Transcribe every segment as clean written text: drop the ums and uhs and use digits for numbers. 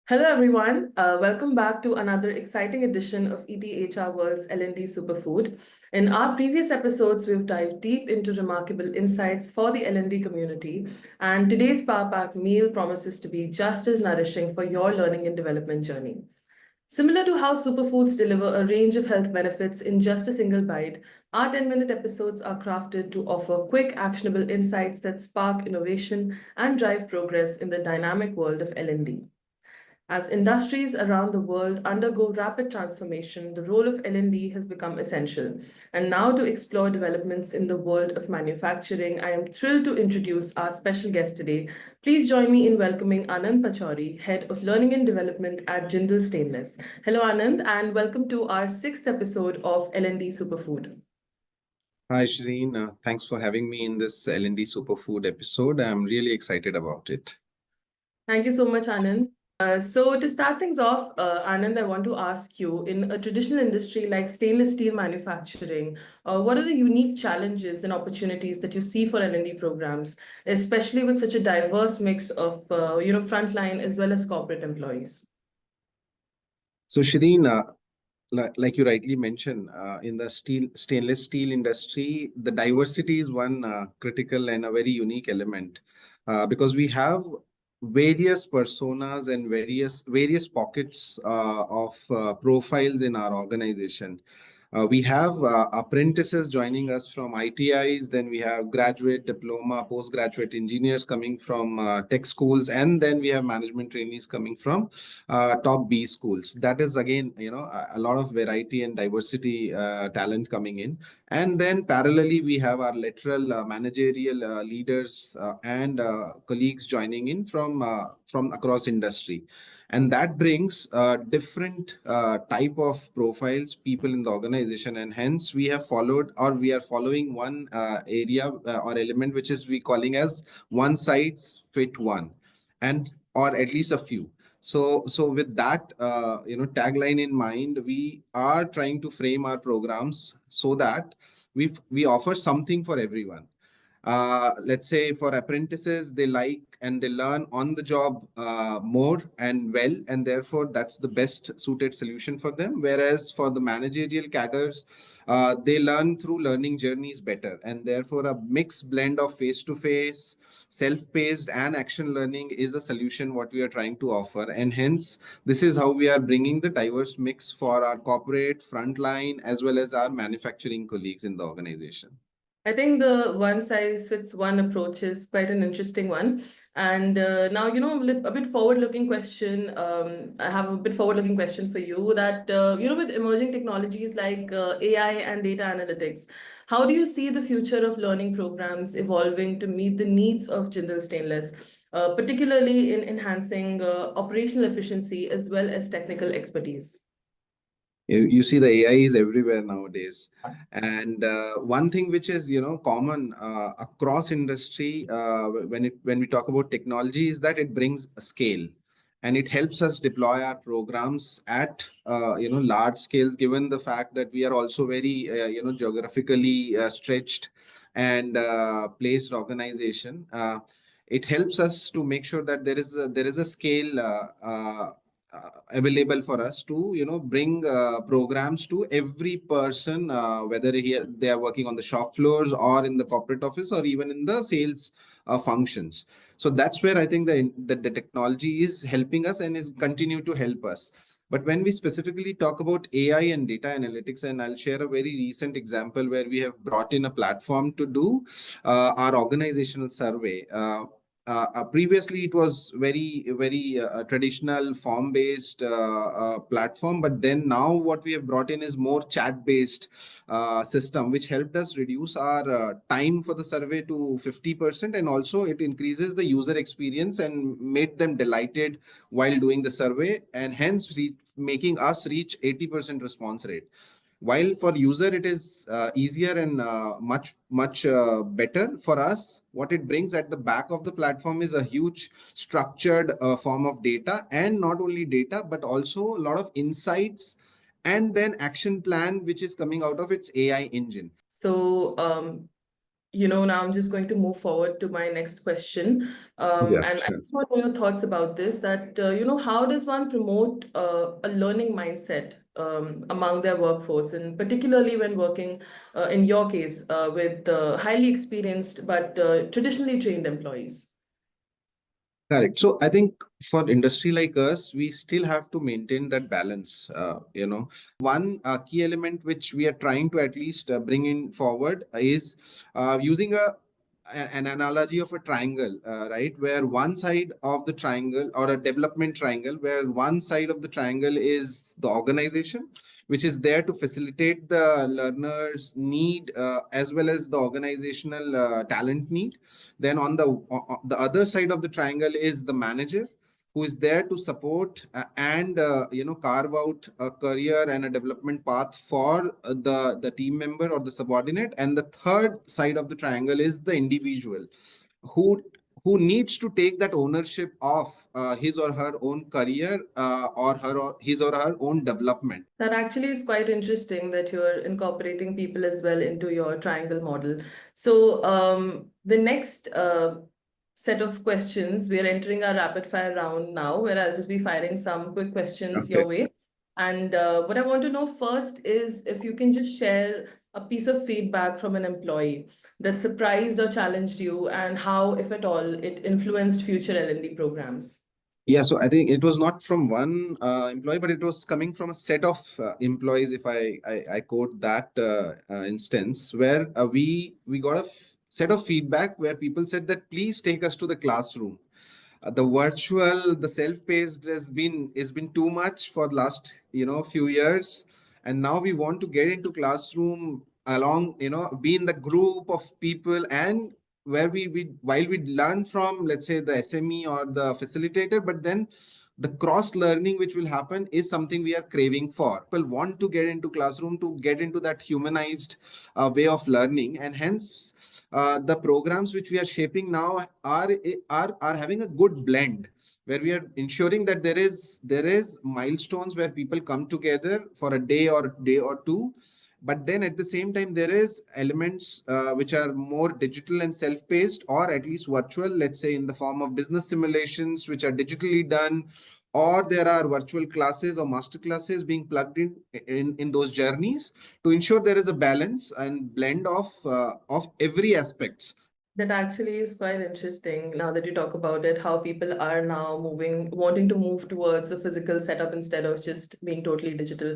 Hello, everyone. Welcome back to another exciting edition of ETHRWorld's L&D Superfood. In our previous episodes, we've dived deep into remarkable insights for the L&D community, and today's Power Pack meal promises to be just as nourishing for your learning and development journey. Similar to how superfoods deliver a range of health benefits in just a single bite, our 10-minute episodes are crafted to offer quick, actionable insights that spark innovation and drive progress in the dynamic world of L&D. As industries around the world undergo rapid transformation, the role of L&D has become essential. And now, to explore developments in the world of manufacturing, I am thrilled to introduce our special guest today. Please join me in welcoming Anand Pachouri, Head of Learning and Development at Jindal Stainless. Hello, Anand, and welcome to our sixth episode of L&D Superfood. Hi, Shireen. Thanks for having me in this L&D Superfood episode. I'm really excited about it. Thank you so much, Anand. So to start things off, Anand, I want to ask you, in a traditional industry like stainless steel manufacturing, what are the unique challenges and opportunities that you see for L&D programs, especially with such a diverse mix of, frontline as well as corporate employees? So, Shireen, like you rightly mentioned, in the stainless steel industry, the diversity is one critical and a very unique element because we have various personas and various pockets of profiles in our organization. We have apprentices joining us from ITIs, then we have graduate, diploma, postgraduate engineers coming from tech schools, and then we have management trainees coming from top B schools. That is again, a lot of variety and diversity talent coming in. And then parallelly, we have our lateral managerial leaders and colleagues joining in from across industry. And that brings different type of profiles, people in the organization. And hence we have followed, or we are following one area or element, which is we calling as one size fit one, and or at least a few. So with that, tagline in mind, we are trying to frame our programs so that we offer something for everyone. Let's say for apprentices, they like and they learn on the job more and well, and therefore that's the best suited solution for them. Whereas for the managerial cadres, they learn through learning journeys better, and therefore a mixed blend of face-to-face, self-paced and action learning is a solution what we are trying to offer. And hence, this is how we are bringing the diverse mix for our corporate, frontline, as well as our manufacturing colleagues in the organization. I think the one size fits one approach is quite an interesting one. And now, a bit forward-looking question. I have a bit forward-looking question for you that, with emerging technologies like AI and data analytics, how do you see the future of learning programs evolving to meet the needs of Jindal Stainless, particularly in enhancing operational efficiency as well as technical expertise? You see the AI is everywhere nowadays. And one thing which is, common across industry when we talk about technology is that it brings a scale, and it helps us deploy our programs at, large scales, given the fact that we are also very, geographically stretched and placed organization. It helps us to make sure that there is a scale available for us to bring programs to every person, whether they are working on the shop floors or in the corporate office or even in the sales functions. So that's where I think that the technology is helping us and is continue to help us. But when we specifically talk about AI and data analytics, and I'll share a very recent example where we have brought in a platform to do our organizational survey. Previously, it was very traditional form-based platform, but then now what we have brought in is more chat-based system, which helped us reduce our time for the survey to 50%, and also it increases the user experience and made them delighted while doing the survey, and hence making us reach 80% response rate. While for user it is easier and much better, for us what it brings at the back of the platform is a huge structured form of data, and not only data but also a lot of insights and then action plan which is coming out of its AI engine. So now I'm just going to move forward to my next question. Yeah, And I sure. just want to know your thoughts about this, that, how does one promote a learning mindset among their workforce, and particularly when working, in your case, with highly experienced but traditionally trained employees? Correct. So I think for industry like us, we still have to maintain that balance. One key element which we are trying to at least bring in forward is using an analogy of a triangle, right? Where one side of the triangle, or a development triangle, where one side of the triangle is the organization, which is there to facilitate the learner's need, as well as the organizational talent need. Then on the other side of the triangle is the manager, who is there to support and carve out a career and a development path for the team member or the subordinate. And the third side of the triangle is the individual, who who needs to take that ownership of his or her own career, or his or her own development. That actually is quite interesting that you're incorporating people as well into your triangle model. So, the next set of questions, we are entering our rapid fire round now, where I'll just be firing some quick questions Okay. your way. And what I want to know first is if you can just share a piece of feedback from an employee that surprised or challenged you, and how, if at all, it influenced future L&D programs. Yeah, so I think it was not from one employee, but it was coming from a set of employees. If I quote that instance, where we got a set of feedback where people said that please take us to the classroom. The virtual, the self-paced has been too much for last few years, and now we want to get into classroom along, be in the group of people, and where we while we learn from, let's say, the SME or the facilitator, but then the cross learning which will happen is something we are craving for. People want to get into classroom to get into that humanized way of learning, and hence the programs which we are shaping now are having a good blend, where we are ensuring that there is milestones where people come together for a day or two, but then at the same time there is elements which are more digital and self-paced, or at least virtual, let's say in the form of business simulations which are digitally done, or there are virtual classes or master classes being plugged in those journeys, to ensure there is a balance and blend of every aspects. That actually is quite interesting now that you talk about it, how people are now wanting to move towards a physical setup instead of just being totally digital.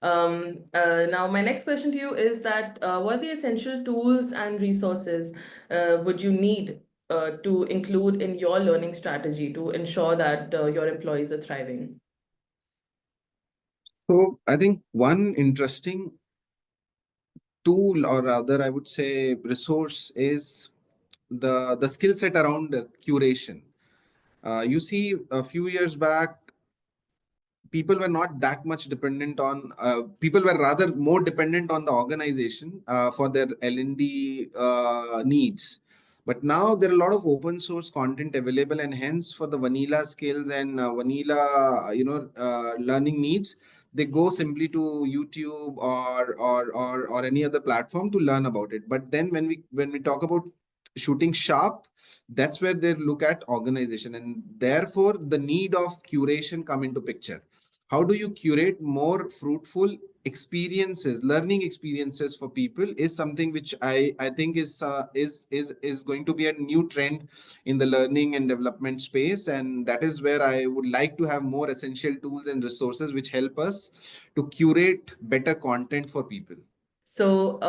Now, my next question to you is that what are the essential tools and resources would you need to include in your learning strategy to ensure that your employees are thriving? So I think one interesting tool, or rather I would say resource, is the skill set around curation. You see, a few years back, people were not that much dependent on people were rather more dependent on the organization for their L&D needs. But now there are a lot of open source content available, and hence for the vanilla skills and vanilla learning needs, they go simply to YouTube or any other platform to learn about it. But then when we talk about shooting sharp, that's where they look at organization, and therefore the need of curation come into picture. How do you curate more fruitful experiences, learning experiences for people, is something which I think is going to be a new trend in the learning and development space, and that is where I would like to have more essential tools and resources which help us to curate better content for people. So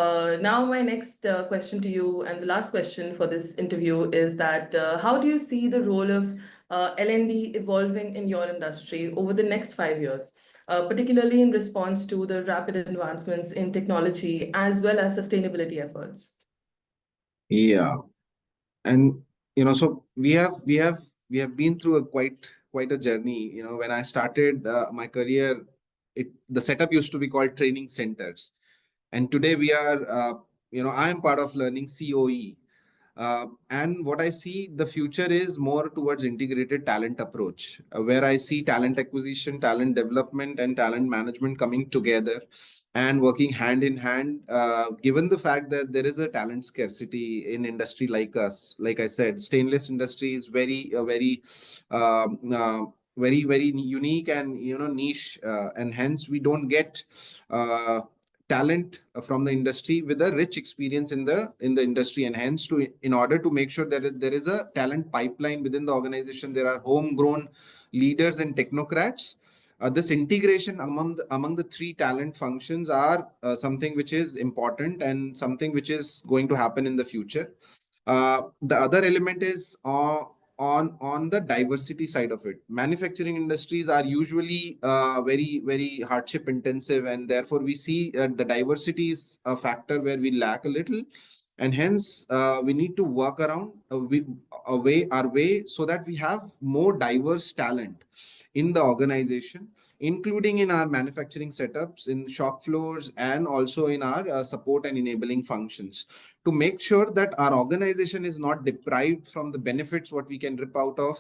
now my next question to you, and the last question for this interview, is that how do you see the role of L&D evolving in your industry over the next 5 years, particularly in response to the rapid advancements in technology as well as sustainability efforts? Yeah, and so we have been through a quite a journey. When I started my career, the setup used to be called training centers, and today we are I am part of learning COE. And what I see the future is more towards integrated talent approach, where I see talent acquisition, talent development, and talent management coming together and working hand in hand. Given the fact that there is a talent scarcity in industry like us, like I said, stainless industry is um, uh, very unique and niche, and hence we don't get uh, talent from the industry with a rich experience in the industry, and hence to in order to make sure that there is a talent pipeline within the organization, there are homegrown leaders and technocrats. This integration among the three talent functions are something which is important and something which is going to happen in the future. The other element is on the diversity side of it. Manufacturing industries are usually very hardship intensive, and therefore we see the diversity is a factor where we lack a little, and hence we need to work around our way so that we have more diverse talent in the organization, including in our manufacturing setups, in shop floors, and also in our support and enabling functions, to make sure that our organization is not deprived from the benefits what we can rip out of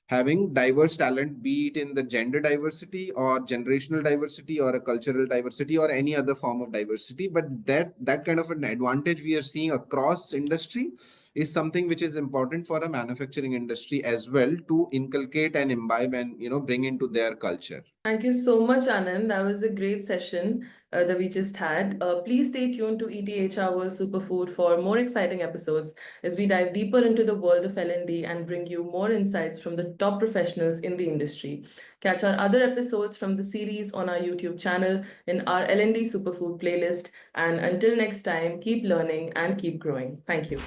having diverse talent, be it in the gender diversity or generational diversity or a cultural diversity or any other form of diversity. But that kind of an advantage we are seeing across industry is something which is important for a manufacturing industry as well, to inculcate and imbibe and bring into their culture. Thank you so much, Anand. That was a great session that we just had. Please stay tuned to ETHR World Superfood for more exciting episodes as we dive deeper into the world of L&D and bring you more insights from the top professionals in the industry. Catch our other episodes from the series on our YouTube channel in our L&D Superfood playlist. And until next time, keep learning and keep growing. Thank you.